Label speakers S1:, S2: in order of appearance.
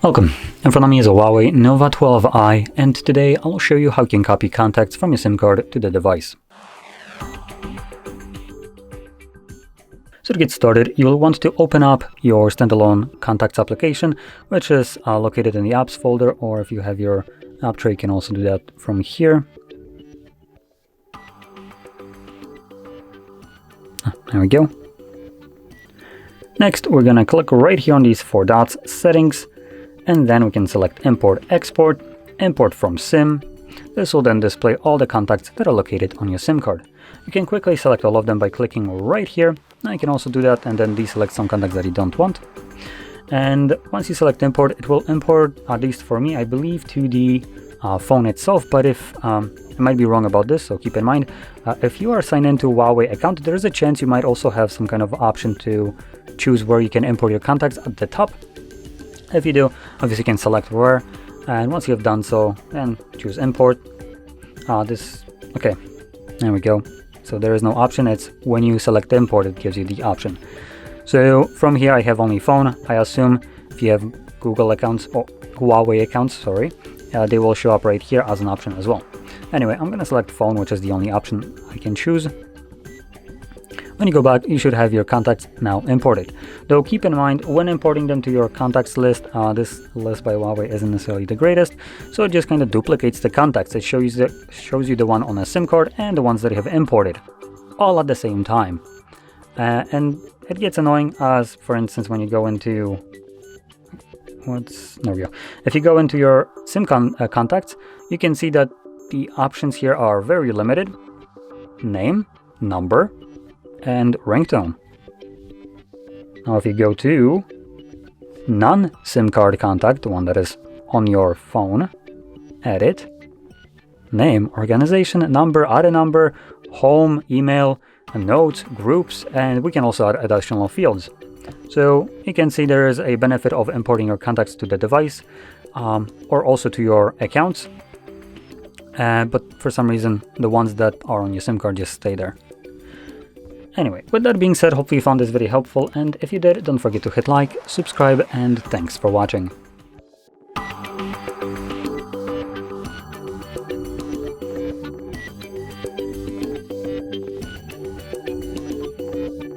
S1: Welcome, in front of me is a Huawei Nova 12i, and today I'll show you how you can copy contacts from your SIM card to the device. So to get started, you'll want to open up your standalone contacts application, which is located in the apps folder, or if you have your app tray, you can also do that from here. There we go. Next, we're going to click right here on these four dots, settings, and then we can select import, export, import from SIM. This will then display all the contacts that are located on your SIM card. You can quickly select all of them by clicking right here. Now you can also do that and then deselect some contacts that you don't want. And once you select import, it will import, at least for me, I believe, to the phone itself. But if I might be wrong about this, so keep in mind, if you are signed into a Huawei account, there is a chance you might also have some kind of option to choose where you can import your contacts at the top. If you do, obviously you can select where, and once you have done so, then choose import. Okay, there we go. So there is no option, it's when you select import, it gives you the option. So from here I have only phone. I assume if you have Google accounts, or Huawei accounts, sorry, they will show up right here as an option as well. Anyway, I'm gonna select phone, which is the only option I can choose. When you go back, you should have your contacts now imported. Though keep in mind, when importing them to your contacts list, this list by Huawei isn't necessarily the greatest, so it just kind of duplicates the contacts. It shows you the one on a SIM card and the ones that you have imported, all at the same time. And it gets annoying as, for instance, when you go into... There we go. If you go into your SIM contacts, you can see that the options here are very limited. Name, number, and ringtone. Now if you go to non-SIM card contact, the one that is on your phone, edit, name, organization, number, add a number, home, email, notes, groups, and we can also add additional fields. So you can see there is a benefit of importing your contacts to the device or also to your accounts. But for some reason, the ones that are on your SIM card just stay there. Anyway, with that being said, hopefully you found this video helpful, and if you did, don't forget to hit like, subscribe, and thanks for watching.